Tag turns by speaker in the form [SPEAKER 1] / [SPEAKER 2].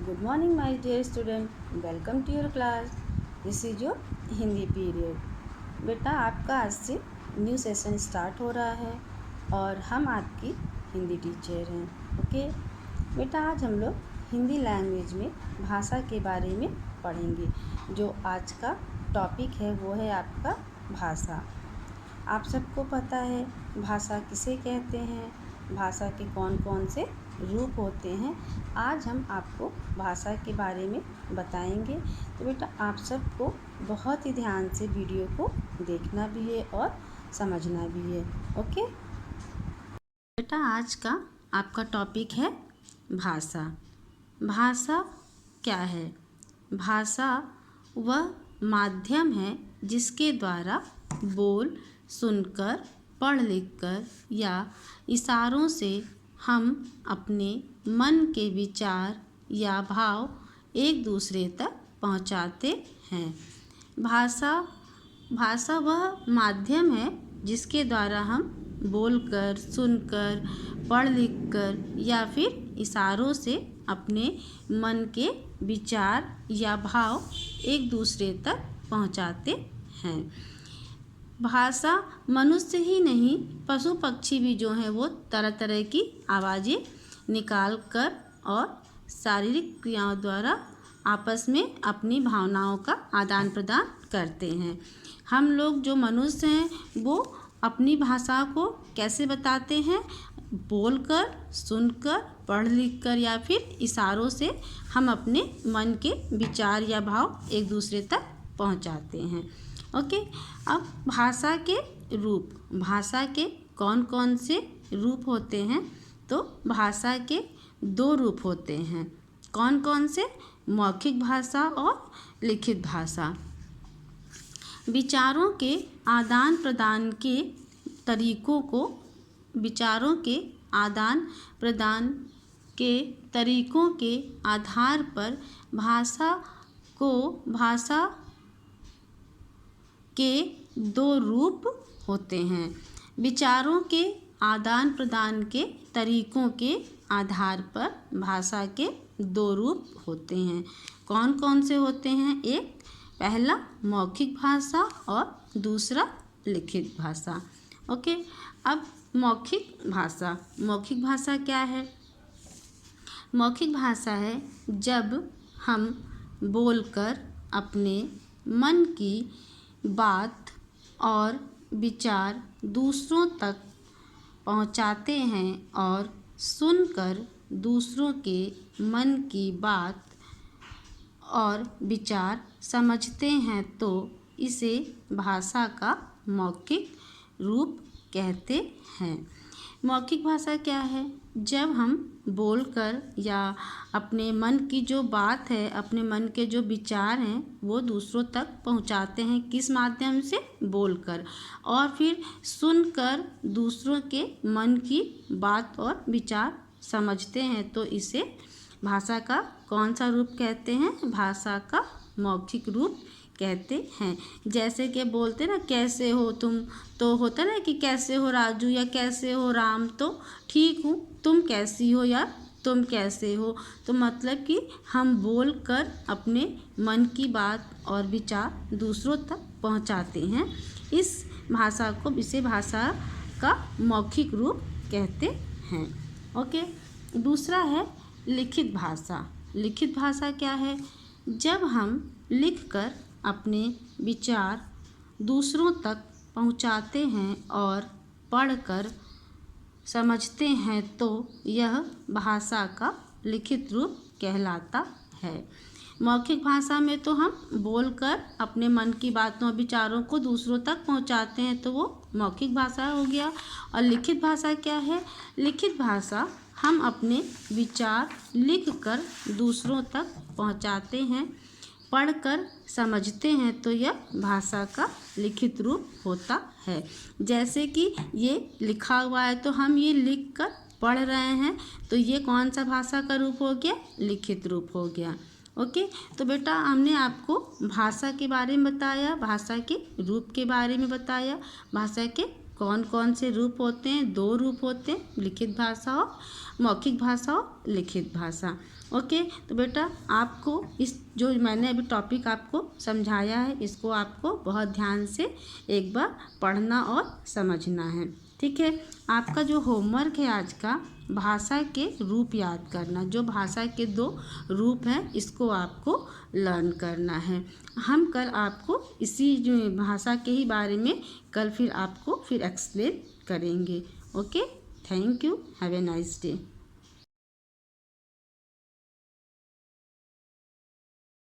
[SPEAKER 1] Good morning, my dear student. Welcome to your class. This is your Hindi period. बेटा आपका आज से new session start हो रहा है और हम आपकी हिंदी टीचर हैं। ओके बेटा, आज हम लोग हिंदी लैंग्वेज में भाषा के बारे में पढ़ेंगे। जो आज का टॉपिक है वो है आपका भाषा। आप सबको पता है भाषा किसे कहते हैं, भाषा के कौन कौन से रूप होते हैं। आज हम आपको भाषा के बारे में बताएंगे। तो बेटा आप सबको बहुत ही ध्यान से वीडियो को देखना भी है और समझना भी है। ओके बेटा, आज का आपका टॉपिक है भाषा। भाषा क्या है? भाषा वह माध्यम है जिसके द्वारा बोल, सुनकर, पढ़ लिखकर या इशारों से हम अपने मन के विचार या भाव एक दूसरे तक पहुंचाते हैं। भाषा वह माध्यम है जिसके द्वारा हम बोलकर, सुनकर, पढ़ लिखकर या फिर इशारों से अपने मन के विचार या भाव एक दूसरे तक पहुंचाते हैं। भाषा मनुष्य ही नहीं, पशु पक्षी भी जो हैं वो तरह तरह की आवाज़ें निकाल कर और शारीरिक क्रियाओं द्वारा आपस में अपनी भावनाओं का आदान प्रदान करते हैं। हम लोग जो मनुष्य हैं वो अपनी भाषा को कैसे बताते हैं? बोलकर, सुनकर, पढ़ लिख कर या फिर इशारों से हम अपने मन के विचार या भाव एक दूसरे तक पहुंचाते हैं। ओके अब भाषा के रूप, भाषा के कौन कौन से रूप होते हैं? तो भाषा के दो रूप होते हैं। कौन कौन से? मौखिक भाषा और लिखित भाषा। विचारों के आदान प्रदान के तरीकों को, विचारों के आदान प्रदान के तरीकों के आधार पर भाषा के दो रूप होते हैं। विचारों के आदान प्रदान के तरीकों के आधार पर भाषा के दो रूप होते हैं। कौन कौन से होते हैं? एक पहला मौखिक भाषा और दूसरा लिखित भाषा। ओके अब मौखिक भाषा। मौखिक भाषा क्या है? मौखिक भाषा है जब हम बोलकर अपने मन की बात और विचार दूसरों तक पहुंचाते हैं और सुनकर दूसरों के मन की बात और विचार समझते हैं तो इसे भाषा का मौखिक रूप कहते हैं। मौखिक भाषा क्या है? जब हम बोलकर या अपने मन की जो बात है, अपने मन के जो विचार हैं वो दूसरों तक पहुंचाते हैं। किस माध्यम से? बोलकर। और फिर सुनकर दूसरों के मन की बात और विचार समझते हैं तो इसे भाषा का कौन सा रूप कहते हैं? भाषा का मौखिक रूप कहते हैं। जैसे कि बोलते ना, कैसे हो तुम, तो होता ना कि कैसे हो राजू या कैसे हो राम, तो ठीक हूँ, तुम कैसी हो या तुम कैसे हो। तो मतलब कि हम बोलकर अपने मन की बात और विचार दूसरों तक पहुँचाते हैं। इसे भाषा का मौखिक रूप कहते हैं। ओके दूसरा है लिखित भाषा। लिखित भाषा क्या है? जब हम लिखकर अपने विचार दूसरों तक पहुंचाते हैं और पढ़कर समझते हैं तो यह भाषा का लिखित रूप कहलाता है। मौखिक भाषा में तो हम बोलकर अपने मन की बातों और विचारों को दूसरों तक पहुंचाते हैं तो वो मौखिक भाषा हो गया। और लिखित भाषा क्या है? लिखित भाषा हम अपने विचार लिखकर दूसरों तक पहुंचाते हैं, पढ़कर समझते हैं तो यह भाषा का लिखित रूप होता है। जैसे कि ये लिखा हुआ है तो हम ये लिख कर पढ़ रहे हैं तो ये कौन सा भाषा का रूप हो गया? लिखित रूप हो गया। ओके तो बेटा हमने आपको भाषा के बारे में बताया, भाषा के रूप के बारे में बताया। भाषा के कौन कौन से रूप होते हैं? दो रूप होते हैं, लिखित भाषा मौखिक भाषा और लिखित भाषा। ओके, तो बेटा आपको इस जो मैंने अभी टॉपिक आपको समझाया है इसको आपको बहुत ध्यान से एक बार पढ़ना और समझना है। ठीक है, आपका जो होमवर्क है आज का, भाषा के रूप याद करना। जो भाषा के 2 रूप हैं इसको आपको लर्न करना है। हम कल आपको इसी जो भाषा के ही बारे में कल फिर आपको फिर एक्सप्लेन करेंगे। Okay, thank you, have a nice day.